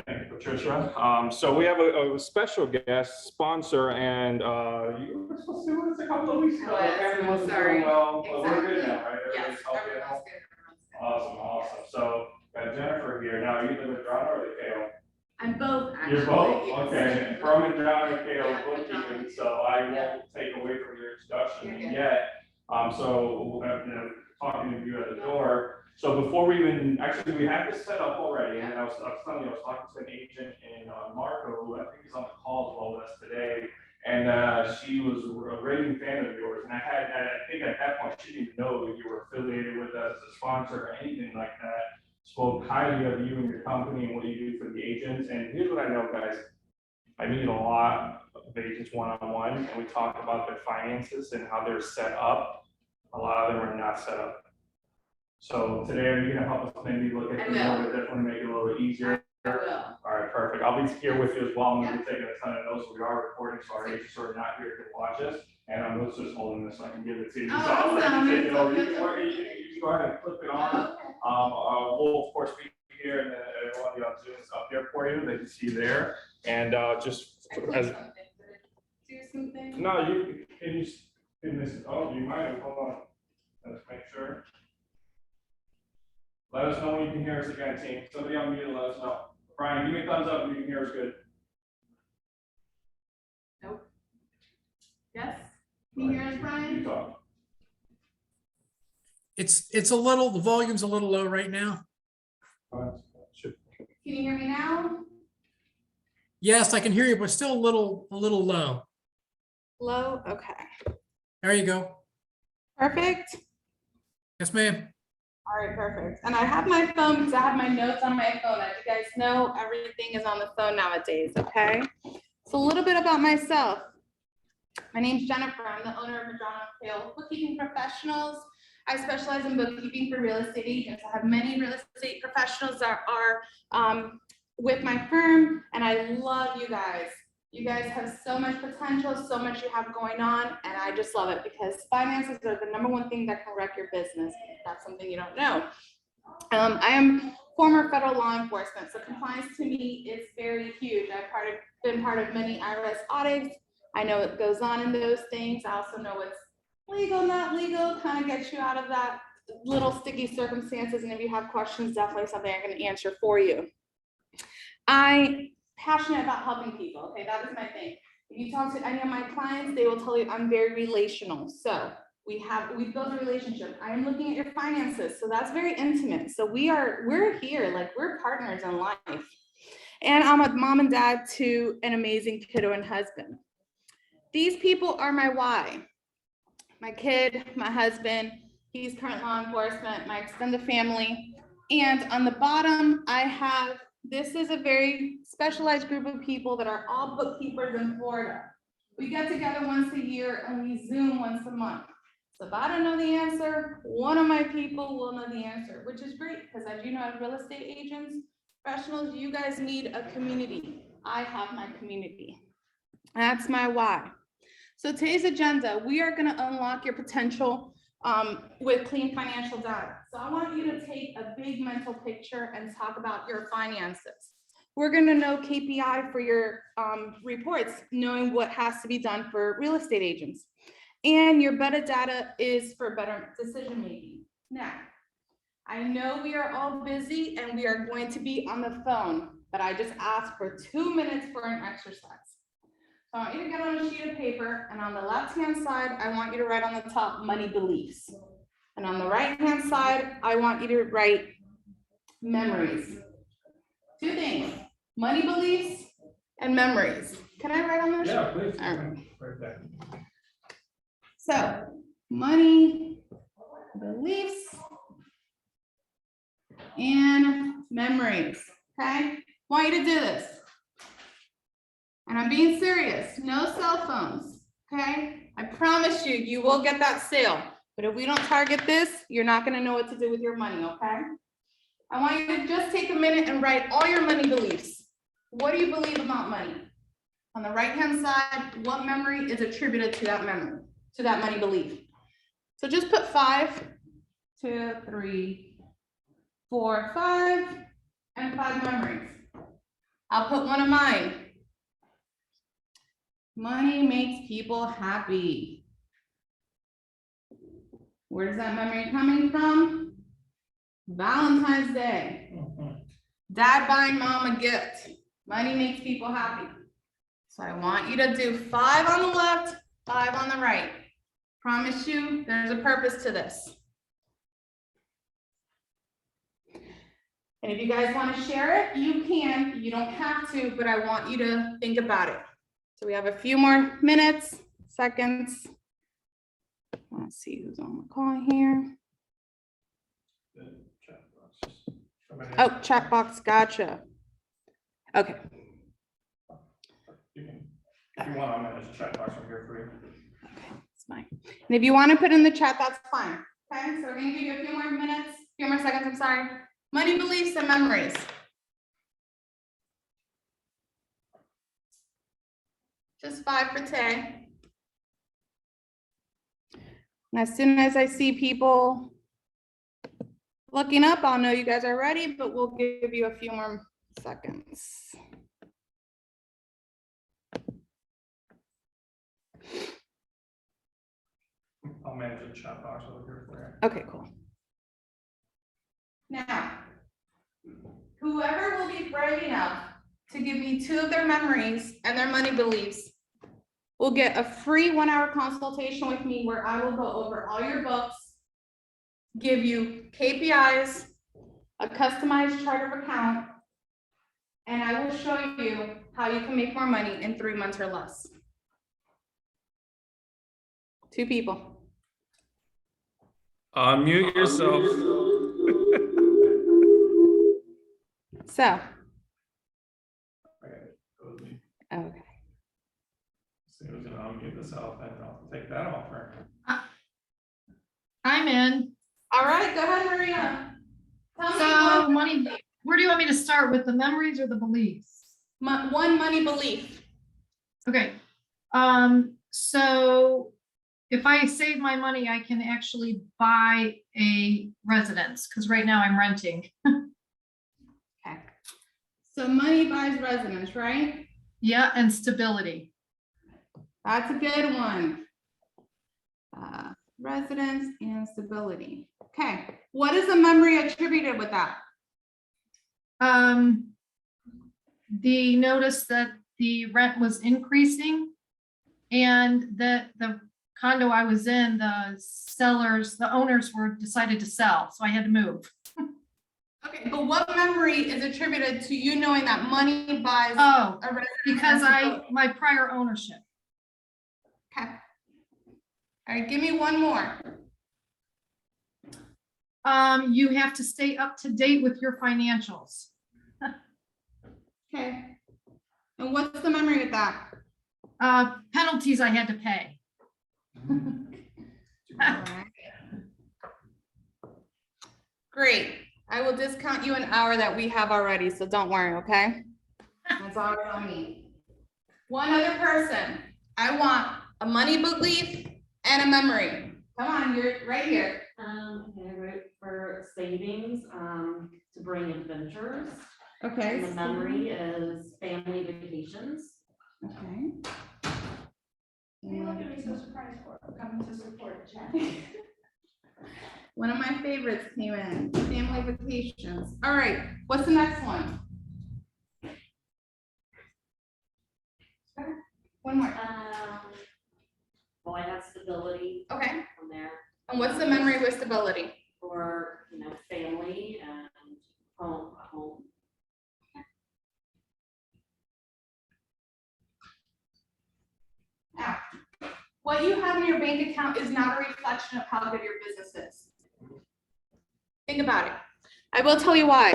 Thank you, Patricia. So we have a special guest sponsor, and you were supposed to do this a couple of weeks ago. Everyone was doing well, but we're good now, right? Everybody's healthy at home. Awesome. So got Jennifer here. Now, are you the Medrano or the Cail? I'm both, actually. You're both? Okay. From Medrano Cail Bookkeeping, so I won't take away from your introduction yet. So talking to you at the door. So before we even, actually, we had this set up already, and I was telling you, I was talking to an agent in Marco, who I think is on the call as well with us today, and she was a raving fan of yours, and I think at that point, she didn't know that you were affiliated with us as a sponsor or anything like that. Spoke highly of you and your company and what you do for the agents, and here's what I know, guys. I meet a lot of agents one-on-one, and we talk about their finances and how they're set up. A lot of them are not set up. So today, are you going to help us maybe look at the number that want to make it a little bit easier? I will. All right, perfect. I'll be here with you as well. I'm going to be taking a ton of notes. We are recording, so our agents are not here to watch us. And I'm just holding this so I can give it to you. So I'll let you take it over. You can go ahead and flip it on. We'll of course be here, and then everyone on Zoom is up there for you. They can see there. And just as do something. No, you can this. Oh, you might have. Hold on. Let's make sure. Let us know when you can hear us again, team. Somebody on mute, let us know. Brian, give me a thumbs up if you can hear us good. Nope. Yes? Can you hear us, Brian? You talk. It's a little, the volume's a little low right now. Can you hear me now? Yes, I can hear you, but still a little low. Low? Okay. There you go. Perfect. Yes, ma'am. All right, perfect. And I have my phone because I have my notes on my phone. As you guys know, everything is on the phone nowadays, okay? So a little bit about myself. My name's Jennifer. I'm the owner of Medrano Cail Bookkeeping Professionals. I specialize in bookkeeping for real estate agents. I have many real estate professionals that are with my firm, and I love you guys. You guys have so much potential, so much you have going on, and I just love it because finances are the #1 thing that can wreck your business. That's something you don't know. I am former federal law enforcement, so compliance to me is very huge. I've been part of many IRS audits. I know what goes on in those things. I also know what's legal, not legal, kind of gets you out of that little sticky circumstances. And if you have questions, definitely something I can answer for you. I'm passionate about helping people. Okay, that is my thing. If you talk to any of my clients, they will tell you I'm very relational. So we've built a relationship. I am looking at your finances. So that's very intimate. So we're here, like we're partners in life. And I'm a mom and dad to an amazing kiddo and husband. These people are my why. My kid, my husband, he's current law enforcement, my extended family. And on the bottom, I have, this is a very specialized group of people that are all bookkeepers in Florida. We get together once a year and we Zoom once a month. So if I don't know the answer, one of my people will know the answer, which is great because as you know, as real estate agents, professionals, you guys need a community. I have my community. That's my why. So today's agenda, we are going to unlock your potential with clean financial data. So I want you to take a big mental picture and talk about your finances. We're going to know KPI for your reports, knowing what has to be done for real estate agents. And your metadata is for better decision making. Now, I know we are all busy and we are going to be on the phone, but I just asked for 2 minutes for an exercise. So I want you to get on a sheet of paper, and on the left-hand side, I want you to write on the top money beliefs. And on the right-hand side, I want you to write memories. 2 things, money beliefs and memories. Can I write on that? Yeah, please. All right. Right there. So money beliefs and memories, okay? Want you to do this. And I'm being serious, no cell phones, okay? I promise you, you will get that sale. But if we don't target this, you're not gonna know what to do with your money, okay? I want you to just take a minute and write all your money beliefs. What do you believe about money? On the right-hand side, what memory is attributed to that memory, to that money belief? So just put 5, 2, 3, 4, 5, and 5 memories. I'll put one of mine. Money makes people happy. Where's that memory coming from? Valentine's Day. Dad buying mom a gift. Money makes people happy. So I want you to do 5 on the left, 5 on the right. Promise you, there's a purpose to this. And if you guys want to share it, you can. You don't have to, but I want you to think about it. So we have a few more minutes, seconds. Let's see who's on the call here. Oh, chat box, gotcha. Okay. If you want, I'm gonna just chat box from here for you. Okay, that's fine. And if you want to put in the chat, that's fine. Okay, so we're gonna give you a few more minutes, a few more seconds, I'm sorry. Money, beliefs, and memories. Just 5 for today. And as soon as I see people looking up, I'll know you guys are ready, but we'll give you a few more seconds. I'll manage the chat box over here for you. Okay, cool. Now, whoever will be brave enough to give me 2 of their memories and their money beliefs will get a free 1-hour consultation with me where I will go over all your books, give you KPIs, a customized chart of account, and I will show you how you can make more money in 3 months or less. 2 people. Unmute yourself. So, Okay, okay. so who's gonna unmute this off, and I'll take that off for I'm in. All right, go ahead, Maria. Tell me So money, where do you want me to start, with the memories or the beliefs? one money belief. Okay. So if I save my money, I can actually buy a residence, because right now I'm renting. Okay. So money buys residence, right? Yeah, and stability. That's a good one. Residence and stability. Okay. What is the memory attributed with that? The notice that the rent was increasing, and that the condo I was in, the owners decided to sell, so I had to move. Okay, but what memory is attributed to you knowing that money buys Oh, a residence? because and stability? my prior ownership. Okay. All right, give me one more. You have to stay up to date with your financials. Okay. And what's the memory with that? Penalties I had to pay. All right. Great. I will discount you an hour that we have already, so don't worry, okay? That's all on me. One other person. I want a money belief and a memory. Come on, you're right here. Okay, right, for savings, to bring adventures. Okay. And the memory is family vacations. Okay. You're looking at me so surprised for, coming to support Jen. One of my favorites came in, family vacations. All right, what's the next one? One more. Well, I have stability Okay, from there and what's the memory with stability? for, family and home. Now, what you have in your bank account is not a reflection of how good your business is. Think about it. I will tell you why.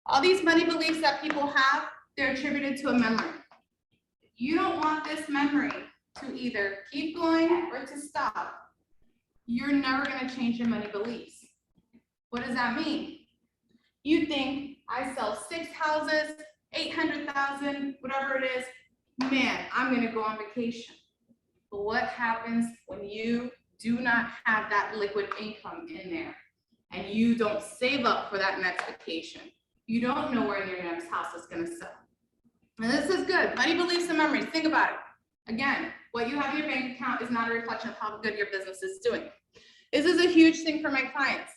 All these money beliefs that people have, they're attributed to a memory. You don't want this memory to either keep going or to stop. You're never going to change your money beliefs. What does that mean? You think I sell 6 houses, 800,000, whatever it is, man, I'm going to go on vacation. But what happens when you do not have that liquid income in there and you don't save up for that next vacation? You don't know where your next house is going to sell. And this is good. Money, beliefs, and memories. Think about it. Again, what you have in your bank account is not a reflection of how good your business is doing. This is a huge thing for my clients.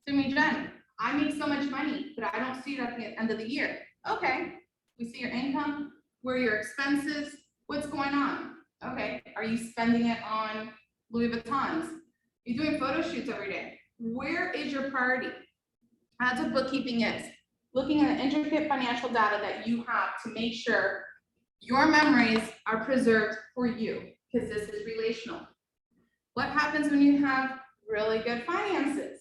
To me, Jen, I make so much money, but I don't see it at the end of the year. Okay, we see your income, where are your expenses, what's going on? Okay, are you spending it on Louis Vuittons? You're doing photo shoots every day. Where is your priority? That's what bookkeeping is. Looking at the intricate financial data that you have to make sure your memories are preserved for you, because this is relational. What happens when you have really good finances?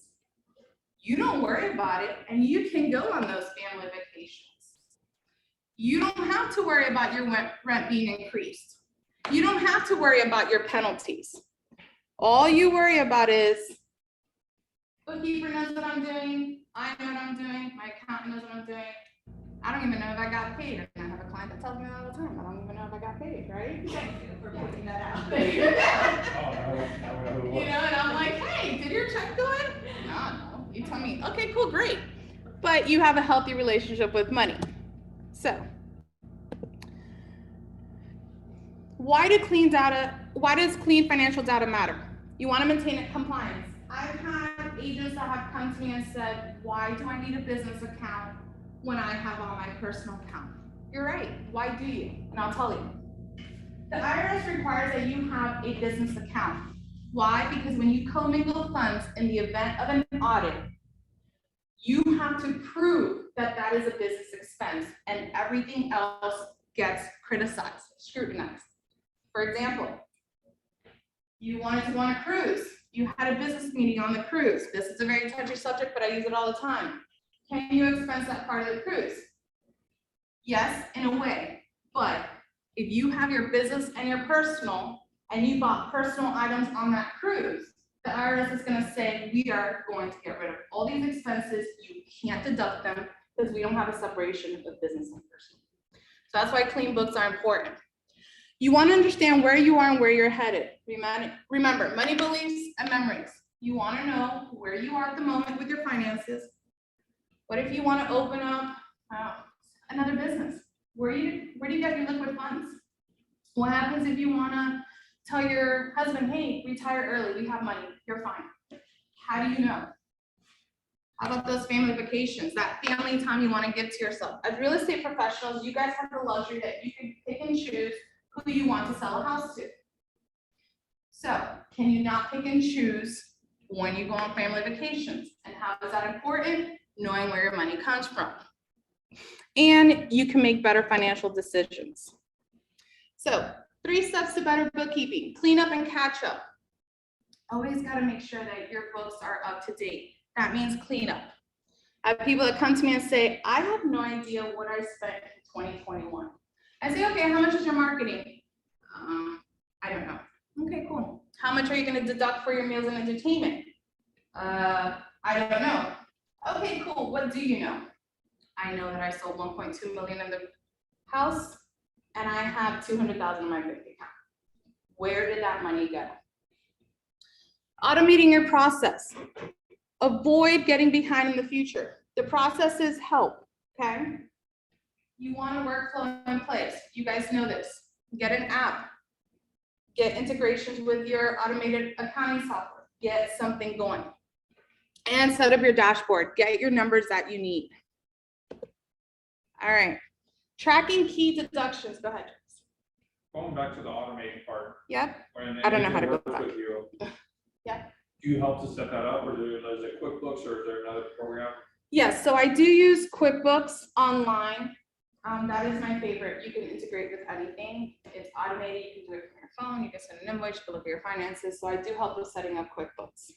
You don't worry about it, and you can go on those family vacations. You don't have to worry about your rent being increased. You don't have to worry about your penalties. All you worry about is, bookkeeper knows what I'm doing, I know what I'm doing, my accountant knows what I'm doing. I don't even know if I got paid. And I have a client that tells me that all the time, I don't even know if I got paid, right? Thank you for pointing that out. You Oh, know, and I'm like, hey, did your check go in? No. You tell me, okay, cool, great. But you have a healthy relationship with money. So, why does clean financial data matter? You want to maintain compliance. I've had agents that have come to me and said, why do I need a business account when I have all my personal account? You're right, why do you? And I'll tell you. The IRS requires that you have a business account. Why? Because when you commingle funds in the event of an audit, you have to prove that that is a business expense and everything else gets criticized, scrutinized. For example, you wanted to go on a cruise. You had a business meeting on the cruise. This is a very touchy subject, but I use it all the time. Can you expense that part of the cruise? Yes, in a way, but if you have your business and your personal, and you bought personal items on that cruise, the IRS is gonna say, we are going to get rid of all these expenses, you can't deduct them, because we don't have a separation of business and personal. So that's why clean books are important. You wanna understand where you are and where you're headed. Remember, money, beliefs, and memories. You wanna know where you are at the moment with your finances. What if you wanna open up another business? Where do you get your liquid funds? What happens if you wanna tell your husband, hey, retire early, we have money, you're fine. How do you know? How about those family vacations, that family time you wanna give to yourself? As real estate professionals, you guys have the luxury that you can pick and choose who you want to sell a house to. So, can you not pick and choose when you go on family vacations? And how is that important? Knowing where your money comes from. And you can make better financial decisions. So, 3 steps to better bookkeeping: clean up and catch up. Always got to make sure that your books are up to date. That means clean up. I have people that come to me and say, I have no idea what I spent in 2021. I say, okay, how much is your marketing? I don't know. Okay, cool. How much are you going to deduct for your meals and entertainment? I don't know. Okay, cool. What do you know? I know that I sold 1.2 million in the house, and I have 200,000 in my bank account. Where did that money go? Automating your process. Avoid getting behind in the future. The processes help, okay? You want a workflow in place. You guys know this. Get an app. Get integrations with your automated accounting software. Get something going. And set up your dashboard. Get your numbers that you need. All right. Tracking key deductions. Go ahead. Going back to the automating part. Yep. when I don't know they how to go work back. with you, Yeah. Do you help to set that up, or is it QuickBooks, or is there another program? Yes, so I do use QuickBooks Online. That is my favorite. You can integrate with anything. It's automated. You can do it from your phone. You can send an invoice. You can look at your finances. So I do help with setting up QuickBooks.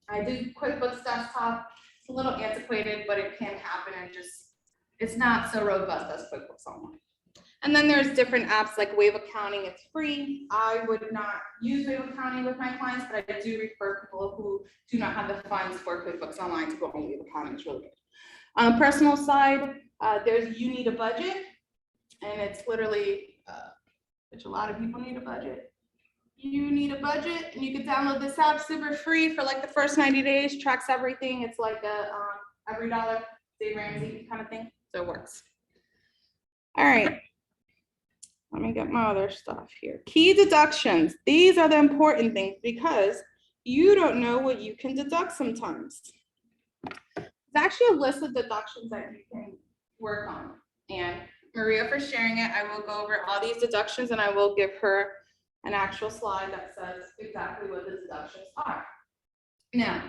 I do QuickBooks Desktop. It's a little antiquated, but it can happen, and it's not so robust as QuickBooks Online. And then there's different apps like Wave Accounting. It's free. I would not use Wave Accounting with my clients, but I do refer people who do not have the funds for QuickBooks Online to go on Wave Accounting. It's really good. On the personal side, there's You Need a Budget, and it's literally, which a lot of people need a budget. You need a budget, and you can download this app super free for like the first 90 days, tracks everything. It's like a every dollar, Dave Ramsey kind of thing, so it works. All right, Let me get my other stuff here. Key deductions. These are the important things because you don't know what you can deduct sometimes. It's actually a list of deductions that you can work on. And Maria for sharing it. I will go over all these deductions and I will give her an actual slide that says exactly what the deductions are. Now,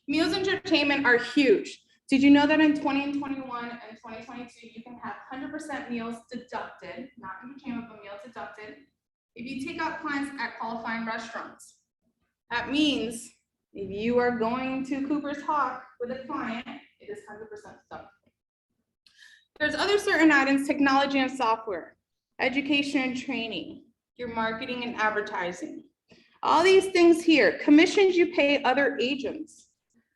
meals and entertainment are huge. Did you know that in 2021 and 2022, you can have 100% meals deducted, not entertainment, but meals deducted, if you take out clients at qualifying restaurants? That means if you are going to Cooper's Hawk with a client, it is 100% deductible. There's other certain items, technology and software, education and training, your marketing and advertising. All these things here, commissions you pay other agents.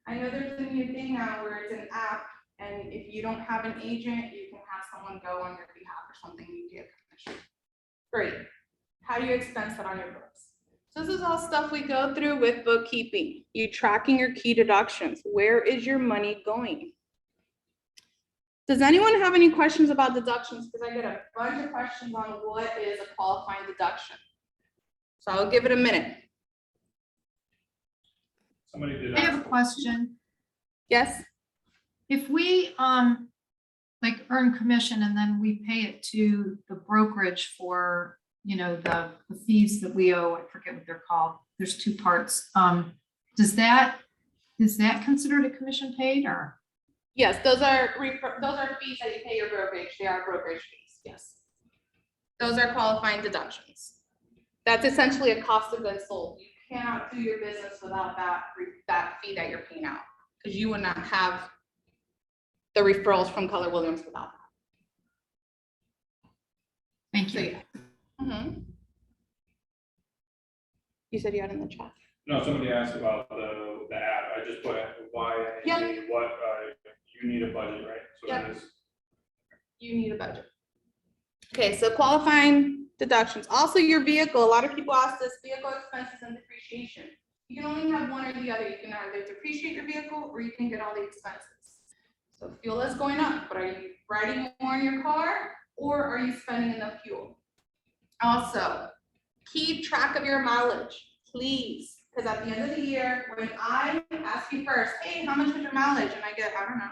I know there's a new thing now where it's an app, and if you don't have an agent, you can have someone go on your behalf or something, you get a commission. Great. How do you expense that on your books? So this is all stuff we go through with bookkeeping. You tracking your key deductions. Where is your money going? Does anyone have any questions about deductions? Because I get a bunch of questions on what is a qualifying deduction. So I'll give it a minute. Somebody did I have a ask. question. Yes? If we, like earn commission and then we pay it to the brokerage for, you know, the fees that we owe, I forget what they're called. There's two parts. Is that considered a commission paid or? Yes, those are fees that you pay your brokerage. They are brokerage fees, yes. Those are qualifying deductions. That's essentially a cost of goods sold. You cannot do your business without that fee that you're paying out, because you would not have the referrals from Keller Williams without that. Thank So, you. yeah. Mhm. You said you had in the chat. No, somebody asked about the app. I just put why, Yep. what, you need a budget, right? So Yep. that is, You need a budget. Okay, so qualifying deductions. Also your vehicle, a lot of people ask this, vehicle expenses and depreciation. You can only have one or the other. You can either depreciate your vehicle or you can get all the expenses. So fuel is going up, but are you riding more in your car or are you spending enough fuel? Also, keep track of your mileage, please. Because at the end of the year, when I ask you first, hey, how much was your mileage? And I get, I don't know,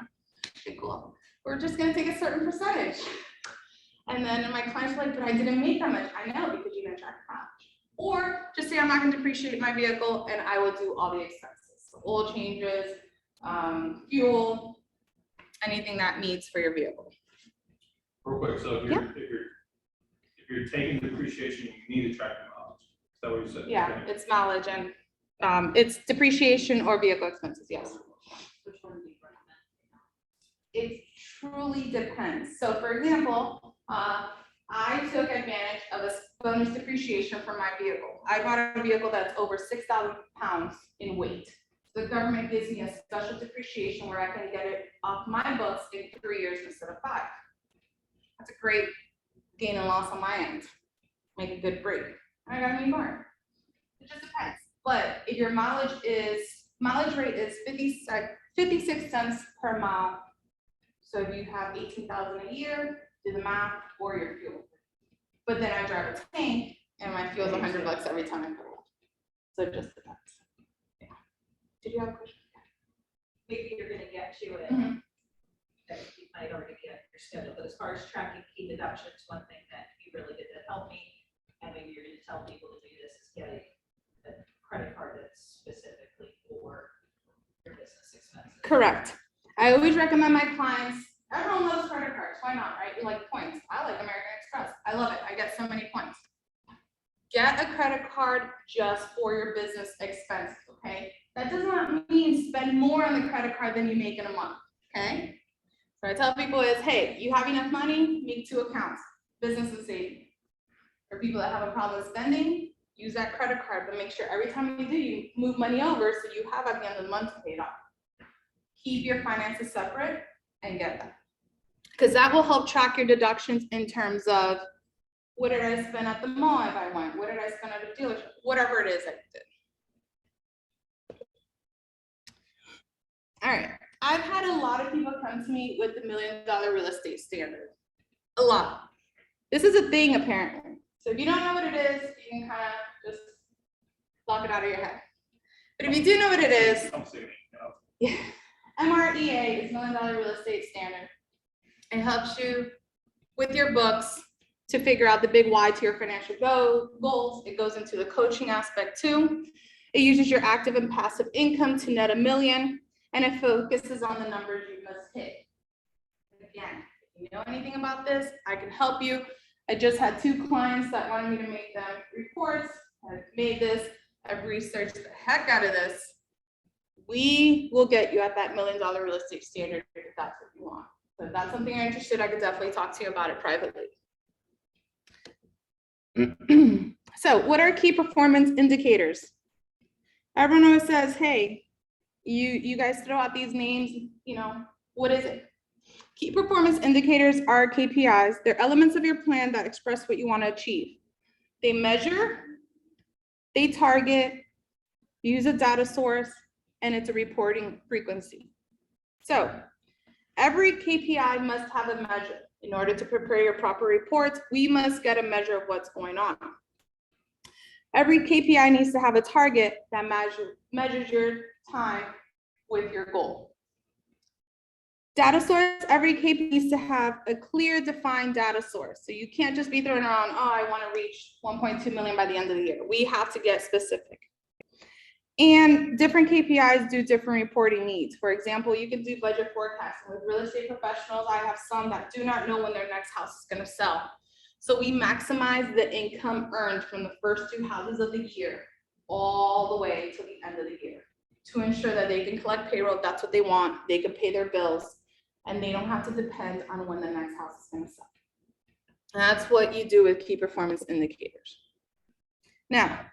okay, cool. We're just gonna take a certain percentage. And then my clients are like, but I didn't make that much. I know, because you didn't track your mileage. Or just say I'm not gonna depreciate my vehicle and I will do all the expenses. So oil changes, fuel, anything that needs for your vehicle. real quick, so if you're taking depreciation, you need to track your mileage. Is that what you said? Yeah, Okay. it's mileage and it's depreciation or vehicle expenses, yes. Which one do you recommend? It truly depends. So for example, I took advantage of a bonus depreciation for my vehicle. I bought a vehicle that's over 6,000 pounds in weight. The government gives me a special depreciation where I can get it off my books in 3 years instead of 5. That's a great gain and loss on my end. Make a good break. I got a new car. It just depends. But if your mileage rate is 56 cents per mile. So if you have 18,000 a year, do the math, or your fuel. But then I drive a tank and my fuel's $100 every time I fill up. So it just depends. Yeah. Did you have a question? Maybe you're gonna get to it, Mhm. that you might already be on your schedule, but as far as tracking key deductions, one thing that you really did to help me, and maybe you're gonna tell people to do this, is getting a credit card that's specifically for your business expenses. Correct. I always recommend my clients, everyone loves credit cards. Why not, right? You like points. I like American Express. I love it. I get so many points. Get a credit card just for your business expenses, okay? That does not mean spend more on the credit card than you make in a month, okay? So I tell people is, hey, you have enough money, make 2 accounts, business and saving. For people that have a problem spending, use that credit card, but make sure every time you do, you move money over so you have at the end of the month to pay it off. Keep your finances separate and get that. Because that will help track your deductions in terms of what did I spend at the mall if I went? What did I spend at a dealership? Whatever it is that you did. All right. I've had a lot of people come to me with the $1 million real estate standard. A lot. This is a thing apparently. So if you don't know what it is, you can kind of just block it out of your head. But if you do know what it is, I'm assuming, you know. yeah, MREA is $1 Million Real Estate Standard. It helps you with your books to figure out the big why to your financial goals. It goes into the coaching aspect too. It uses your active and passive income to net $1 million, and it focuses on the numbers you must hit. Again, if you know anything about this, I can help you. I just had 2 clients that wanted me to make them reports. I've made this, I've researched the heck out of this. We will get you at that $1 Million Real Estate Standard if that's what you want. So if that's something you're interested, I could definitely talk to you about it privately. So what are key performance indicators? Everyone always says, hey, you guys throw out these names, you know, what is it? Key performance indicators are KPIs. They're elements of your plan that express what you want to achieve. They measure, they target, use a data source, and it's a reporting frequency. So every KPI must have a measure. In order to prepare your proper reports, we must get a measure of what's going on. Every KPI needs to have a target that measures your time with your goal. Data source, every KPI needs to have a clear defined data source. So you can't just be throwing around, oh, I want to reach 1.2 million by the end of the year. We have to get specific. And different KPIs do different reporting needs. For example, you can do budget forecasting. With real estate professionals, I have some that do not know when their next house is going to sell. So we maximize the income earned from the first 2 houses of the year all the way to the end of the year to ensure that they can collect payroll if that's what they want, they can pay their bills, and they don't have to depend on when the next house is going to sell. That's what you do with key performance indicators. Now,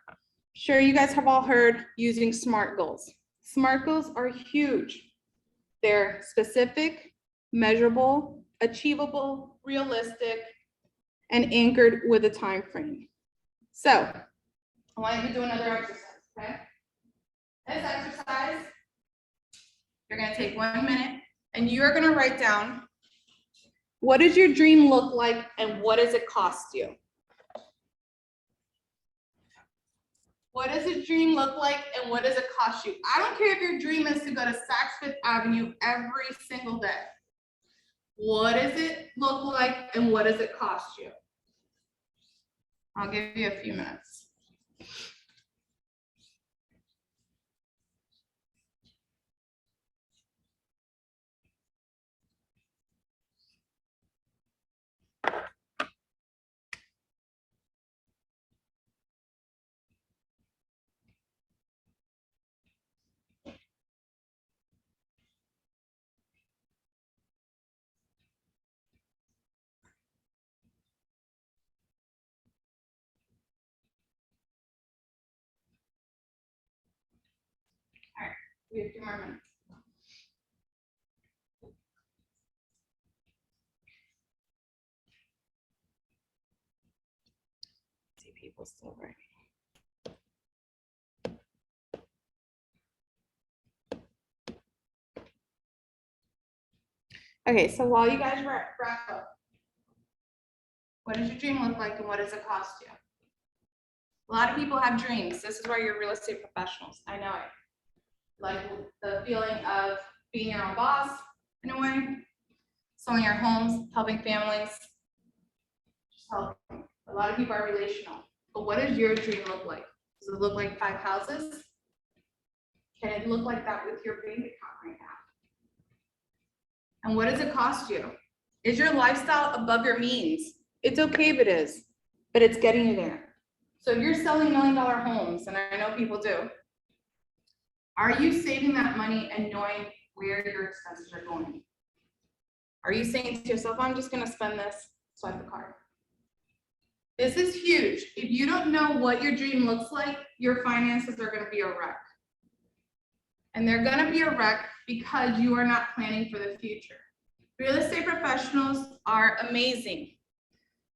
sure, you guys have all heard using SMART goals. SMART goals are huge. They're specific, measurable, achievable, realistic, and anchored with a time frame. So I want you to do another exercise, okay? This exercise, you're gonna take 1 minute and you're gonna write down, what does your dream look like and what does it cost you? What does a dream look like and what does it cost you? I don't care if your dream is to go to Saks Fifth Avenue every single day. What does it look like and what does it cost you? I'll give you a few minutes. All right, we have 2 more minutes. See people still writing. Okay, so while you guys wrap up, what does your dream look like and what does it cost you? A lot of people have dreams. This is why you're real estate professionals. I know it. Like the feeling of being your own boss in a way, selling your homes, helping families, just helping. A lot of people are relational. But what does your dream look like? Does it look like 5 houses? Can it look like that with your bank account right now? And what does it cost you? Is your lifestyle above your means? It's okay if it is, but it's getting you there. So if you're selling $1 million homes, and I know people do, are you saving that money and knowing where your expenses are going? Are you saying to yourself, I'm just gonna spend this, swipe the card? This is huge. If you don't know what your dream looks like, your finances are gonna be a wreck. And they're gonna be a wreck because you are not planning for the future. Real estate professionals are amazing.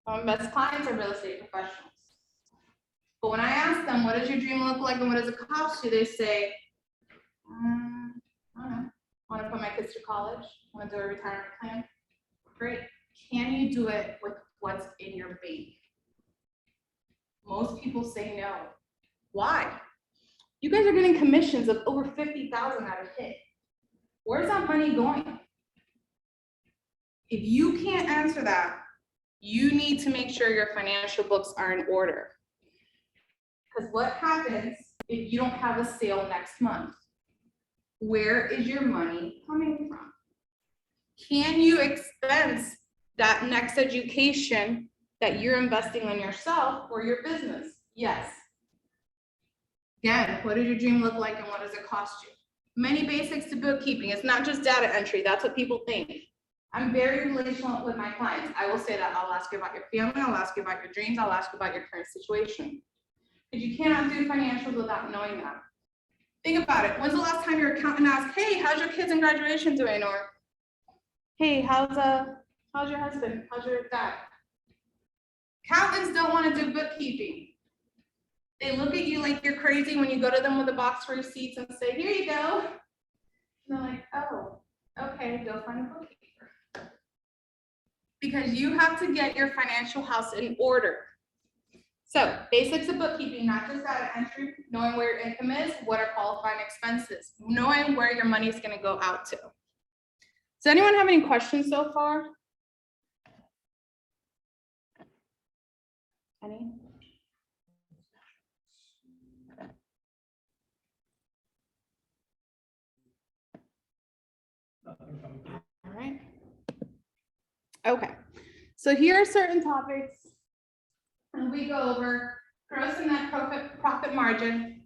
My best clients are real estate professionals. But when I ask them, what does your dream look like and what does it cost you? They say, I don't know. Want to put my kids to college? Want to do a retirement plan? Great. Can you do it with what's in your bank? Most people say no. Why? You guys are getting commissions of over 50,000 at a hit. Where's that money going? If you can't answer that, you need to make sure your financial books are in order. Because what happens if you don't have a sale next month? Where is your money coming from? Can you expense that next education that you're investing in yourself or your business? Yes. Again, what does your dream look like and what does it cost you? Many basics to bookkeeping. It's not just data entry. That's what people think. I'm very relational with my clients. I will say that I'll ask you about your family. I'll ask you about your dreams. I'll ask you about your current situation. But you cannot do financials without knowing that. Think about it. When's the last time your accountant asked, hey, how's your kids in graduation doing? Or, hey, how's your husband? How's your dad? Accountants don't want to do bookkeeping. They look at you like you're crazy when you go to them with a box of receipts and say, here you go. And they're like, oh, okay, go find a bookkeeper. Because you have to get your financial house in order. So basics of bookkeeping, not just data entry, knowing where your income is, what are qualifying expenses, knowing where your money is going to go out to. Does anyone have any questions so far? Any? All right. Okay. So here are certain topics. And we go over gross and net profit margin,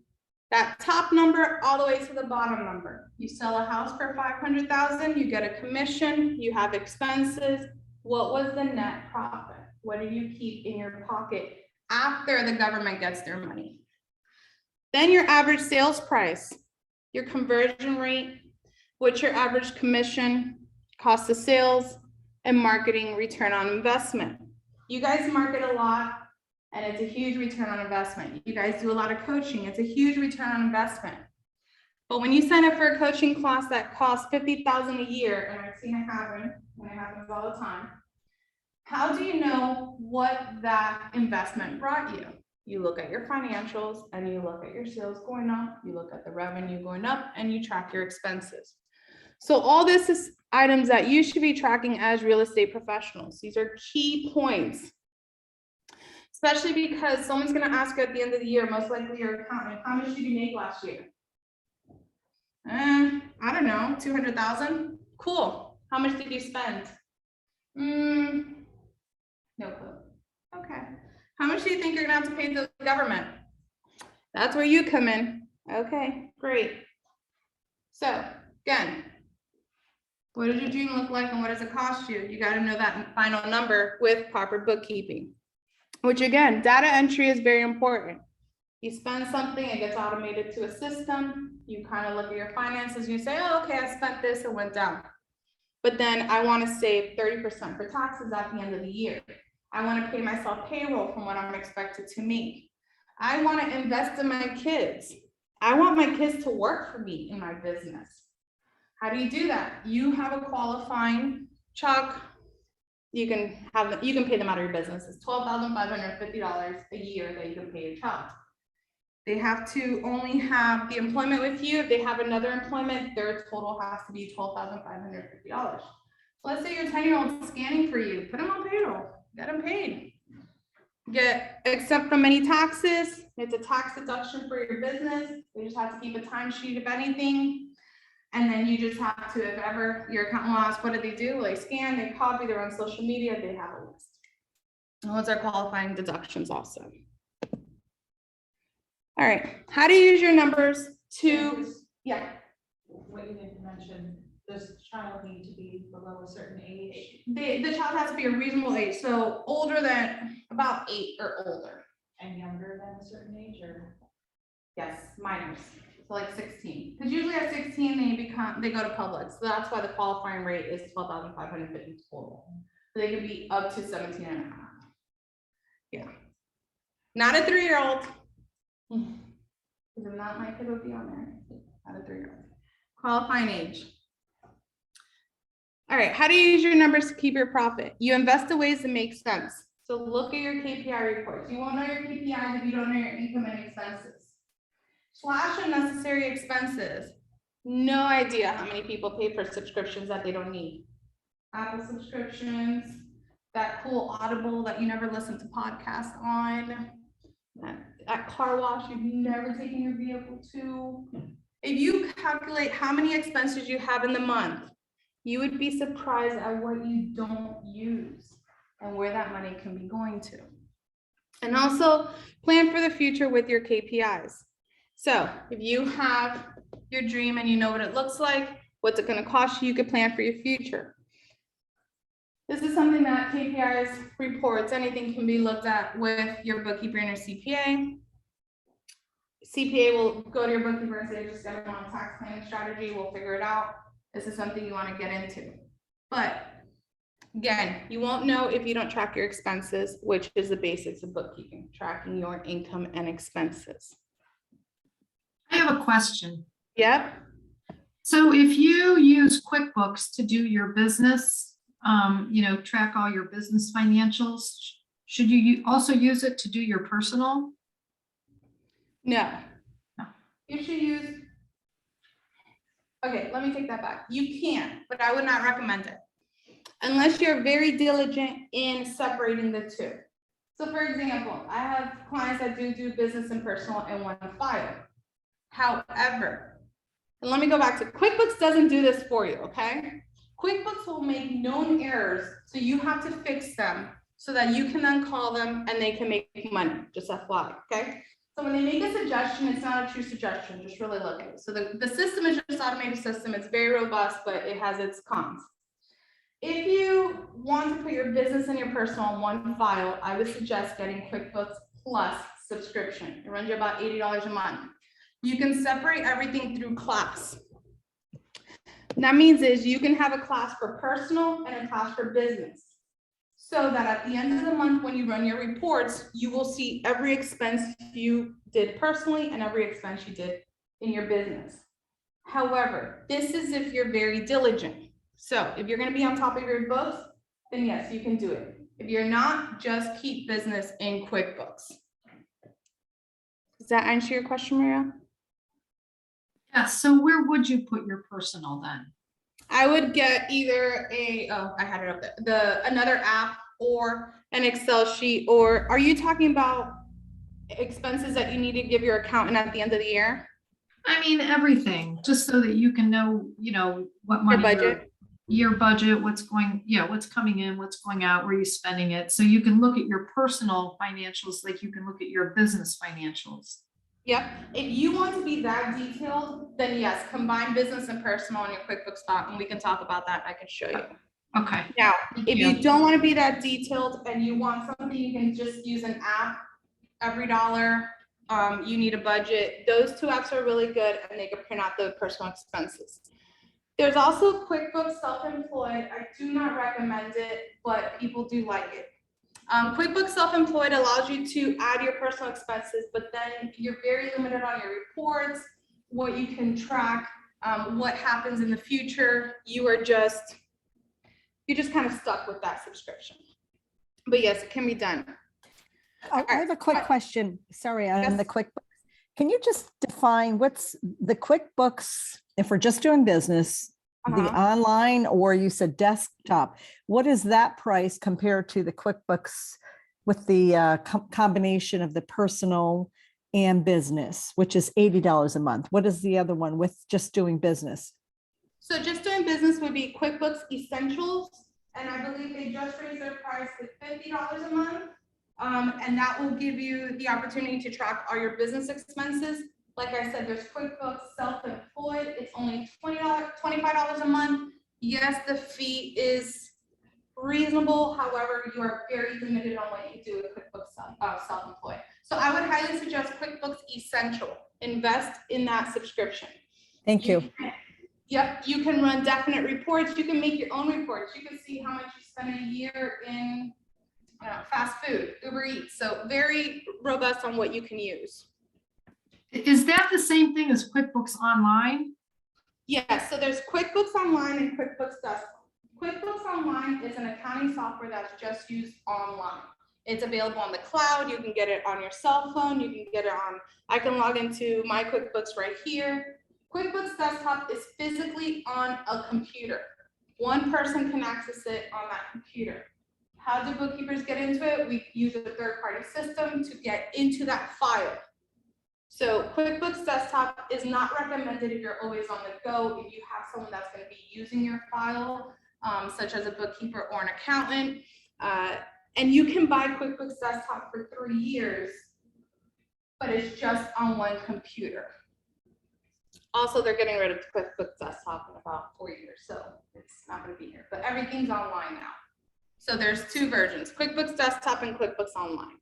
that top number all the way to the bottom number. You sell a house for 500,000, you get a commission, you have expenses. What was the net profit? What do you keep in your pocket after the government gets their money? Then your average sales price, your conversion rate, what's your average commission, cost of sales, and marketing return on investment. You guys market a lot and it's a huge return on investment. You guys do a lot of coaching. It's a huge return on investment. But when you sign up for a coaching class that costs $50,000 a year, and I've seen it happen, and it happens all the time, how do you know what that investment brought you? You look at your financials and you look at your sales going up, you look at the revenue going up, and you track your expenses. So all this is items that you should be tracking as real estate professionals. These are key points, especially because someone's going to ask you at the end of the year, most likely your accountant, how much did you make last year? I don't know, 200,000. Cool. How much did you spend? No clue. Okay. How much do you think you're going to have to pay the government? That's where you come in. Okay, great. So again, what does your dream look like and what does it cost you? You got to know that final number with proper bookkeeping, which again, data entry is very important. You spend something, it gets automated to a system. You kind of look at your finances, you say, oh, okay, I spent this, it went down. But then I want to save 30% for taxes at the end of the year. I want to pay myself payroll from what I'm expected to make. I want to invest in my kids. I want my kids to work for me in my business. How do you do that? You have a qualifying Chuck. You can pay them out of your business. It's $12,550 a year that you can pay your child. They have to only have the employment with you. If they have another employment, their total has to be $12,550. So let's say your 10-year-old scanning for you, put them on payroll, get them paid. Get exempt from any taxes. It's a tax deduction for your business. They just have to keep a timesheet of anything. And then you just have to, if ever your accountant will ask, what do? Well, they scan, they copy, they're on social media, they have a list. And those are qualifying deductions also. All right, how do you use your numbers to, yeah. What you didn't mention, does the child need to be below a certain age? The child has to be a reasonable age, so older than about 8 or older. And younger than a certain age, or? Yes, minors, so like 16. Because usually at 16 they go to public, so that's why the qualifying rate is $12,550 total. So they can be up to 17 and a half. Yeah, not a 3-year-old. Because if not, my kid would be on there. Not a 3-year-old. Qualifying age. All right, how do you use your numbers to keep your profit? You invest in ways that make sense. So look at your KPI reports. You won't know your KPIs if you don't know your income and expenses. Slash unnecessary expenses. No idea how many people pay for subscriptions that they don't need. Apple subscriptions, that cool Audible that you never listen to podcasts on, that car wash you've never taken your vehicle to. If you calculate how many expenses you have in the month, you would be surprised at what you don't use and where that money can be going to. And also plan for the future with your KPIs. So if you have your dream and you know what it looks like, what's it going to cost you, you could plan for your future. This is something that KPIs reports, anything can be looked at with your bookkeeper and your CPA. CPA will go to your bookkeeper and say, just get them on tax planning strategy, we'll figure it out. This is something you want to get into. But again, you won't know if you don't track your expenses, which is the basics of bookkeeping, tracking your income and expenses. I have a question. Yep. So if you use QuickBooks to do your business, track all your business financials, should you also use it to do your personal? No. No. You should use, okay, let me take that back. You can, but I would not recommend it unless you're very diligent in separating the two. So for example, I have clients that do business and personal in one file. However, and let me go back to QuickBooks doesn't do this for you, okay? QuickBooks will make known errors, so you have to fix them so that you can then call them and they can make money, just FYI, okay? So when they make a suggestion, it's not a true suggestion, just really look at it. So the system is just automated system, it's very robust, but it has its cons. If you want to put your business and your personal in one file, I would suggest getting QuickBooks Plus subscription. It runs you about $80 a month. You can separate everything through class. That means is you can have a class for personal and a class for business. So that at the end of the month, when you run your reports, you will see every expense you did personally and every expense you did in your business. However, this is if you're very diligent. So if you're going to be on top of your books, then yes, you can do it. If you're not, just keep business in QuickBooks. Does that answer your question, Maria? Yeah, so where would you put your personal then? I would get either I had it up there, another app or an Excel sheet, or are you talking about expenses that you need to give your accountant at the end of the year? I mean, everything, just so that you can know, what money, your budget, what's going, what's coming in, what's going out, where you're spending it. So you can look at your personal financials like you can look at your business financials. Yep. If you want to be that detailed, then yes, combine business and personal on your QuickBooks file, and we can talk about that. I can show you. Okay. Now, if you don't want to be that detailed and you want something, you can just use an app. Every dollar, you need a budget. Those two apps are really good, and they can print out the personal expenses. There's also QuickBooks Self-Employed. I do not recommend it, but people do like it. QuickBooks Self-Employed allows you to add your personal expenses, but then you're very limited on your reports, what you can track, what happens in the future. You're just kind of stuck with that subscription. But yes, it can be done. I have a quick question. Sorry, on Yes. the QuickBooks. Can you just define what's the QuickBooks, if we're just doing business, the online, or you said desktop, what is that price compared to the QuickBooks with the combination of the personal and business, which is $80 a month? What is the other one with just doing business? So just doing business would be QuickBooks Essentials, and I believe they just raised their price to $50 a month. And that will give you the opportunity to track all your business expenses. Like I said, there's QuickBooks Self-Employed. It's only $25 a month. Yes, the fee is reasonable. However, you are very limited on what you do with QuickBooks Self-Employed. So I would highly suggest QuickBooks Essential. Invest in that subscription. Thank you. Yep, you can run definite reports. You can make your own reports. You can see how much you spend a year in fast food, Uber Eats. So very robust on what you can use. Is that the same thing as QuickBooks Online? Yes, so there's QuickBooks Online and QuickBooks Desktop. QuickBooks Online is an accounting software that's just used online. It's available on the cloud. You can get it on your cell phone. You can get it on, I can log into my QuickBooks right here. QuickBooks Desktop is physically on a computer. One person can access it on that computer. How do bookkeepers get into it? We use a third-party system to get into that file. So QuickBooks Desktop is not recommended if you're always on the go, if you have someone that's going to be using your file, such as a bookkeeper or an accountant. And you can buy QuickBooks Desktop for 3 years, but it's just on one computer. Also, they're getting rid of QuickBooks Desktop in about 4 years, so it's not going to be here, but everything's online now. So there's 2 versions, QuickBooks Desktop and QuickBooks Online.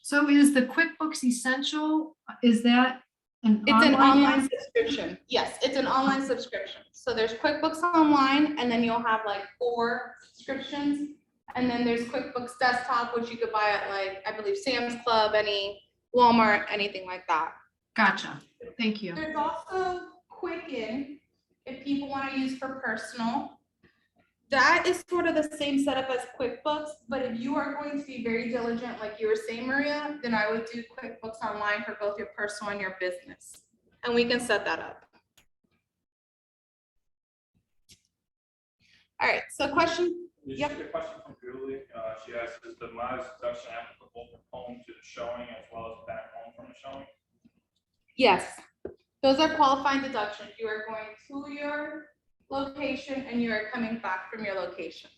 So is the QuickBooks Essential, is that an It's an online? online subscription. Yes, it's an online subscription. So there's QuickBooks Online, and then you'll have like 4 subscriptions. And then there's QuickBooks Desktop, which you could buy at like, I believe, Sam's Club, any Walmart, anything like that. Gotcha. Thank you. There's also Quicken, if people want to use for personal. That is sort of the same setup as QuickBooks, but if you are going to be very diligent, like you were saying, Maria, then I would do QuickBooks Online for both your personal and your business. And we can set that up. All right, so question. There's Yep. just a question from Julie. She asks, is the mileage deduction applicable from home to the showing as well as back home from the showing? Yes, those are qualifying deductions. You are going to your location and you are coming back from your location.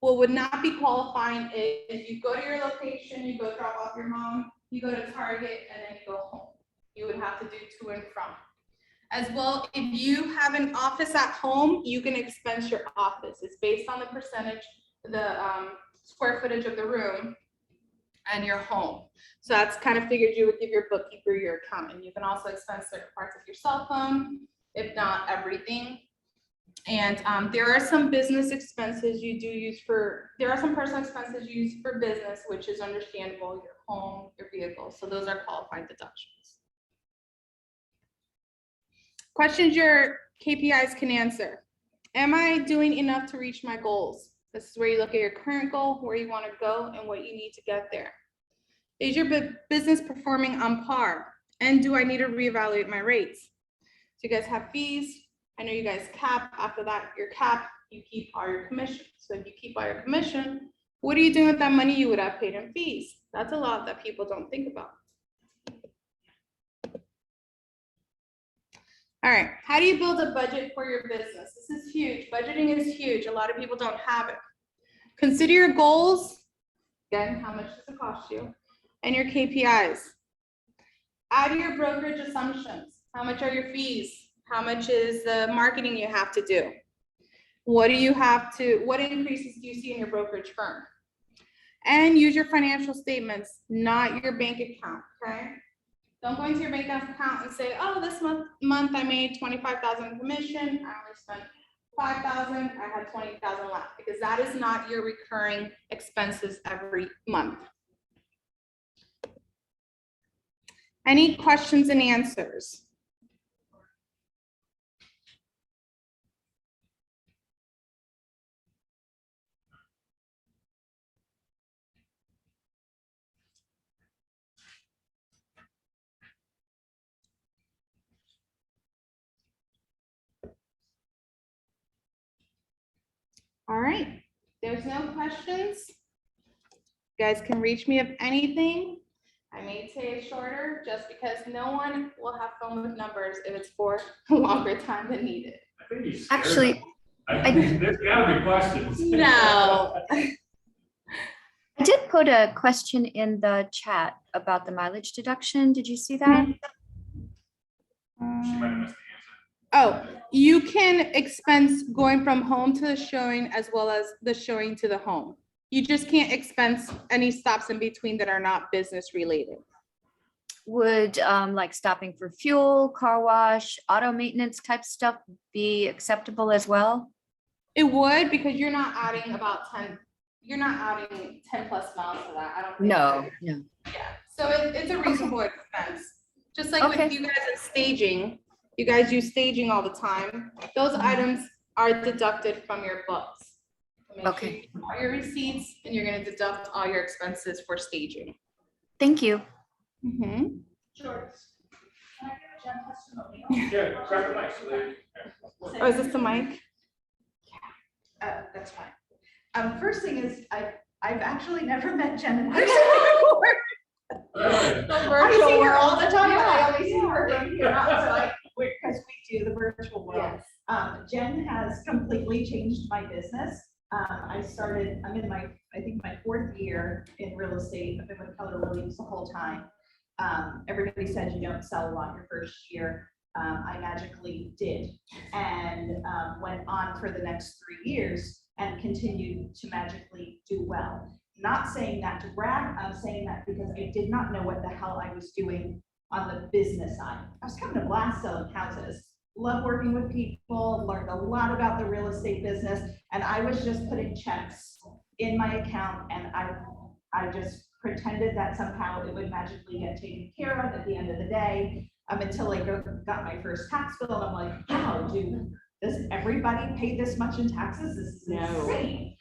What would not be qualifying is if you go to your location, you go drop off your mom, you go to Target, and then you go home. You would have to do to and from. As well, if you have an office at home, you can expense your office. It's based on the percentage, the square footage of the room and your home. So that's kind of figured you would give your bookkeeper, your accountant. You can also expense certain parts of your cell phone, if not everything. And there are some business expenses you do use for, there are some personal expenses used for business, which is understandable, your home, your vehicle. So those are qualified deductions. Questions your KPIs can answer. Am I doing enough to reach my goals? This is where you look at your current goal, where you want to go, and what you need to get there. Is your business performing on par? And do I need to reevaluate my rates? So you guys have fees. I know you guys cap. After that, your cap, you keep all your commission. So if you keep all your commission, what are you doing with that money you would have paid in fees? That's a lot that people don't think about. All right, how do you build a budget for your business? This is huge. Budgeting is huge. A lot of people don't have it. Consider your goals. Again, how much does it cost you? And your KPIs. Add your brokerage assumptions. How much are your fees? How much is the marketing you have to do? What do you have to, what increases do you see in your brokerage firm? And use your financial statements, not your bank account, okay? Don't go into your bank account and say, oh, this month I made 25,000 in commission. I only spent 5,000. I had 20,000 left, because that is not your recurring expenses every month. Any questions and answers? All right, there's no questions. You guys can reach me if anything. I may say it shorter just because no one will have fun with numbers if it's for a longer time than needed. I think he's scared. Actually, I think there's gotta be questions. No. I did put a question in the chat about the mileage deduction. Did you see that? She might have missed Oh, you can expense going from home to the showing as well as the showing to the home. You just can't expense any stops in between that are not business related. Would like stopping for fuel, car wash, auto maintenance type stuff be acceptable as well? It would, because you're not adding about 10, you're not adding 10 plus miles to that. I don't think. No. Yeah, so it's a reasonable expense. Just like Okay. with you guys at staging, you guys use staging all the time. Those items are deducted from your books. Make sure Okay. you have all your receipts, and you're gonna deduct all your expenses for staging. Thank you. Mhm. George, can I give a Jen testimonial? Yeah, grab the mic so they. Oh, is this the mic? That's fine. First thing is, I've actually never met Jen in person before. Good. The I virtual see her all world. the time, and I Yeah. only see her from here, because we do the virtual world. Yes. Jen has completely changed my business. I'm in I think my 4th year in real estate. I've been with Keller Williams the whole time. Everybody said you don't sell a lot your first year. I magically did, and went on for the next 3 years and continued to magically do well. Not saying that to brag, I'm saying that because I did not know what the hell I was doing on the business side. I was having a blast selling houses, love working with people, learned a lot about the real estate business, and I was just putting checks in my account, and I just pretended that somehow it would magically get taken care of at the end of the day, until I got my first tax bill, and I'm like, wow, does everybody pay this much in taxes? This is insane.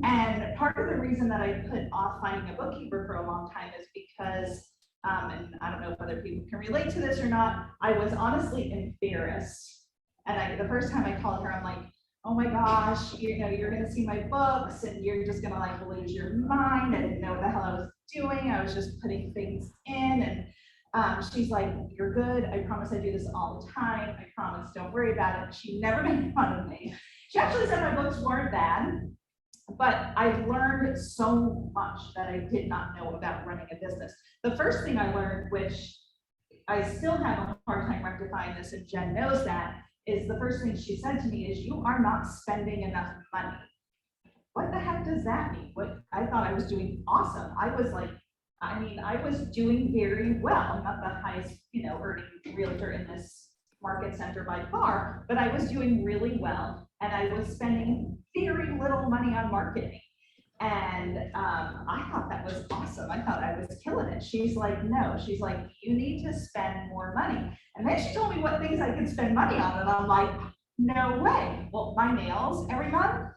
And part of the reason that I put off finding a bookkeeper for a long time is because, and I don't know if other people can relate to this or not, I was honestly embarrassed. And the first time I called her, I'm like, oh my gosh, you're gonna see my books and you're just gonna like lose your mind. I didn't know what the hell I was doing. I was just putting things in, and she's like, you're good. I promise I do this all the time. I promise, don't worry about it. She never made fun of me. She actually said my books weren't bad, but I learned so much that I did not know about running a business. The first thing I learned, which I still have a hard time rectifying this, and Jen knows that, is the first thing she said to me is, you are not spending enough money. What the heck does that mean? I thought I was doing awesome. I was doing very well. I'm not the highest, earning realtor in this market center by far, but I was doing really well, and I was spending very little money on marketing. And I thought that was awesome. I thought I was killing it. She's like, no, she's like, you need to spend more money. And then she told me what things I could spend money on, and I'm like, no way. Well, my nails every month.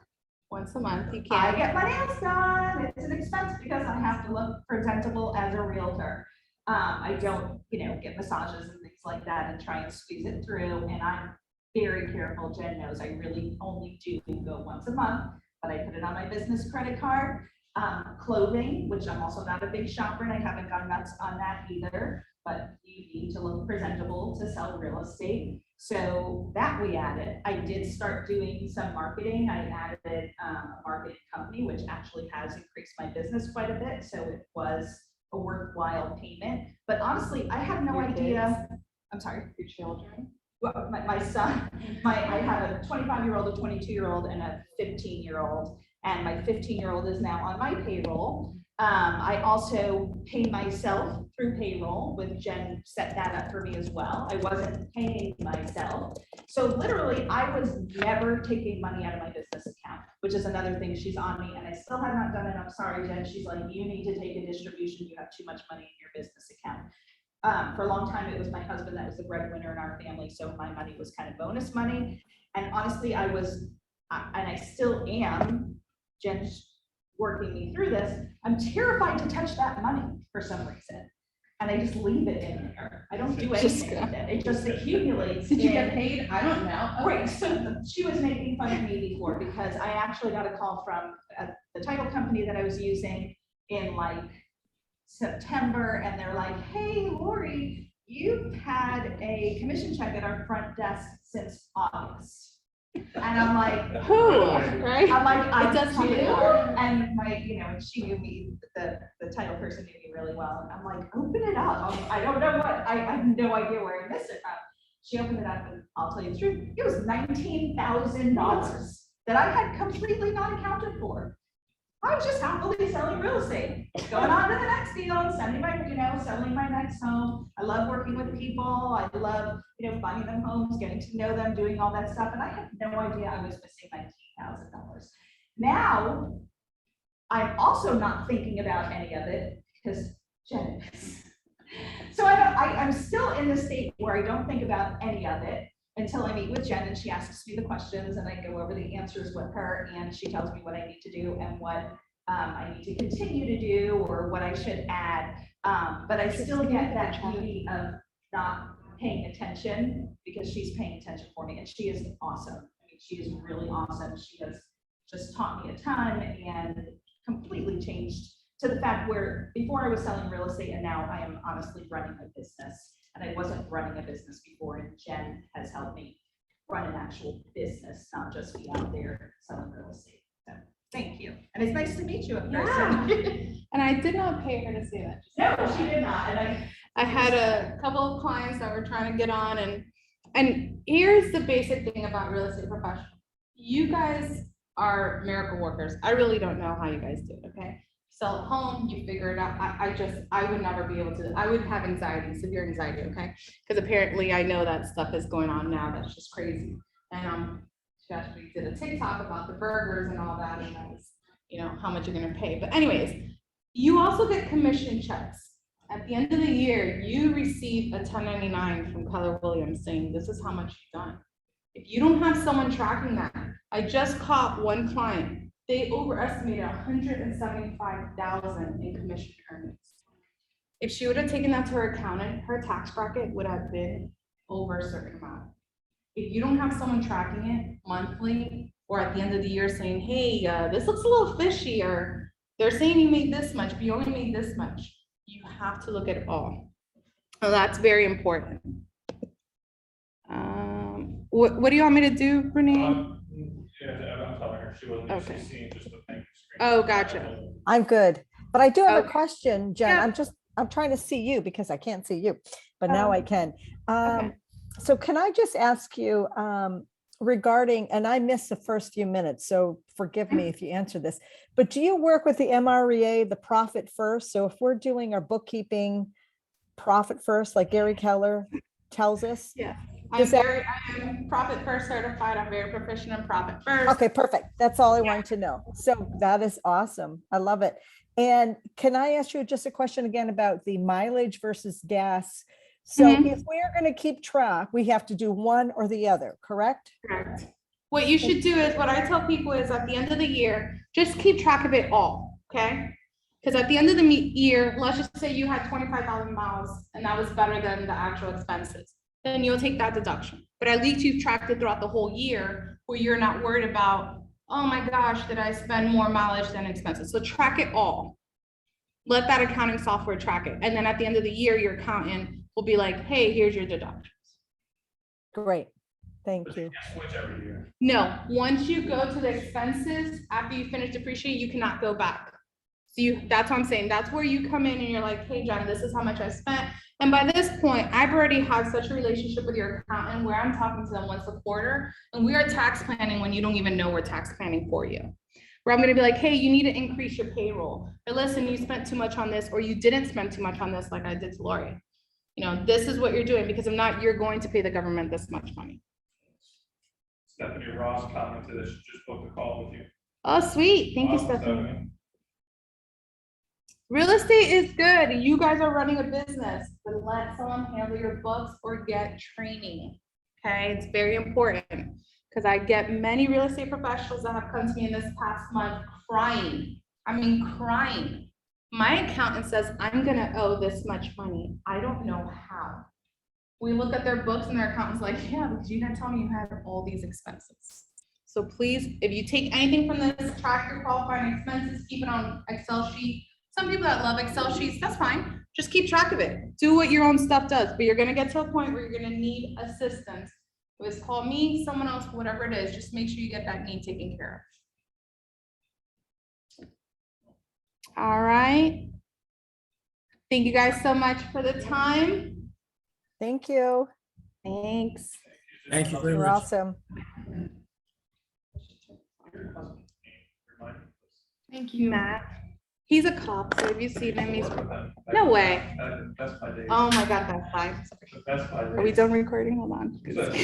Once a month, you I can. get my nails done. It's an expense because I have to look presentable as a realtor. I don't, get massages and things like that and try and squeeze it through. And I'm very careful. Jen knows I really only do go once a month, but I put it on my business credit card. Clothing, which I'm also not a big shopper, and I haven't gone nuts on that either, but you need to look presentable to sell real estate. So that we added. I did start doing some marketing. I added a marketing company, which actually has increased my business quite a bit. So it was a worthwhile payment. But honestly, I have no Your idea. I'm sorry. Your children. Well, my son, I have a 25-year-old, a 22-year-old, and a 15-year-old. And my 15-year-old is now on my payroll. I also pay myself through payroll, with Jen set that up for me as well. I wasn't paying myself. So literally, I was never taking money out of my business account, which is another thing she's on me. And I still have not done it. I'm sorry, Jen. She's like, you need to take a distribution. You have too much money in your business account. For a long time, it was my husband that was the breadwinner in our family. So my money was kind of bonus money. And honestly, and I still am, Jen's working me through this. I'm terrified to touch that money for some reason. And I just leave it in there. I don't do anything with it. It just accumulates. Did you get paid? I don't know. Right, so she was making fun of me before because I actually got a call from the title company that I was using in like September, and they're like, hey, Lori, you've had a commission check at our front desk since August. And I'm like, Who, right? I'm like, I It does do. happen more. And and she knew me, the title person knew me really well. And I'm like, open it up. I don't know I have no idea where I missed it from. She opened it up, and I'll tell you the truth, it was $19,000 that I had completely not accounted for. I was just happily selling real estate, going on to the next deal, selling my next home. I love working with people. I love, finding them homes, getting to know them, doing all that stuff. And I had no idea I was missing $19,000. Now, I'm also not thinking about any of it because Jen is. So I'm still in the state where I don't think about any of it. until I meet with Jen and she asks me the questions and I go over the answers with her and she tells me what I need to do and what I need to continue to do or what I should add. But I still get that beauty of not paying attention because she's paying attention for me and she is awesome. I mean, she is really awesome. She has just taught me a ton and completely changed to the fact where before I was selling real estate and now I am honestly running a business. And I wasn't running a business before and Jen has helped me run an actual business, not just be out there selling real estate. So thank you. And it's nice to meet you in person. And I did not pay her to say that. No, she did not. And I had a couple of clients that were trying to get on and here's the basic thing about real estate professionals. You guys are miracle workers. I really don't know how you guys do it, okay? Sell a home, you figure it out. I would never be able to, I would have anxiety, severe anxiety, okay? Because apparently I know that stuff is going on now. That's just crazy. And she actually did a TikTok about the burgers and all that, and that was, you know, how much you're gonna pay. But anyways, you also get commission checks. At the end of the year, you receive a 1099 from Keller Williams saying, this is how much you've done. If you don't have someone tracking that, I just caught one client. They overestimated 175,000 in commission earnings. If she would have taken that to her accountant, her tax bracket would have been over a certain amount. If you don't have someone tracking it monthly or at the end of the year saying, hey, this looks a little fishy, or they're saying you made this much, but you only made this much, you have to look at it all. So that's very important. What do you want me to do, Renee? Yeah, I'm telling her, she wasn't, Okay. she's seeing just the thing. Oh, gotcha. I'm good. But I do have a Okay. question, Jen. Yeah. I'm trying to see you because I can't see you, but now I can. Okay. So can I just ask you regarding, and I missed the first few minutes, so forgive me if you answer this, but do you work with the MREA, the profit first? So if we're doing our bookkeeping profit first, like Gary Keller tells us? Yeah. Is that- I'm profit first certified. I'm very proficient in profit first. Okay, perfect. That's all I wanted to know. So that is awesome. I love it. And can I ask you just a question again about the mileage versus gas? So if we are going to keep track, we have to do one or the other, correct? Correct. What you should do is, what I tell people is at the end of the year, just keep track of it all, okay? Because at the end of the year, let's just say you had 25,000 miles and that was better than the actual expenses. Then you'll take that deduction. But at least you've tracked it throughout the whole year where you're not worried about, oh my gosh, did I spend more mileage than expenses? So track it all. Let that accounting software track it. And then at the end of the year, your accountant will be like, hey, here's your deductions. Great. Thank But you. you can't switch every year. No, once you go to the expenses, after you finish depreciating, you cannot go back. So that's what I'm saying. That's where you come in and you're like, hey, John, this is how much I spent. And by this point, I've already had such a relationship with your accountant where I'm talking to them once a quarter, and we are tax planning when you don't even know we're tax planning for you. Where I'm gonna be like, hey, you need to increase your payroll. Or listen, you spent too much on this, or you didn't spend too much on this, like I did to Lori. You know, this is what you're doing, because if not, you're going to pay the government this much money. Stephanie Ross commented that she just booked a call with you. Oh, sweet. Thank you, Awesome, Stephanie. Real estate is good. You guys are running a business, but let someone handle your books or get training. Okay, it's very important because I get many real estate professionals that have come to me in this past month crying. I mean, crying. My accountant says I'm gonna owe this much money. I don't know how. We look at their books and their accountant's like, yeah, because you didn't tell me you had all these expenses. So please, if you take anything from this, track your qualifying expenses, keep it on Excel sheet. Some people that love Excel sheets, that's fine. Just keep track of it. Do what your own stuff does, but you're gonna get to a point where you're gonna need assistance. It was call me, someone else, whatever it is, just make sure you get that need taken care of. All right. Thank you guys so much for the time. Thank you. Thanks. Thank you very You're much. awesome. Thank you. Matt. He's a cop, so have you seen him? He's no way. Best Buy days. Oh my God, that's fine. The Best Buy Are we days. done recording? Hold on.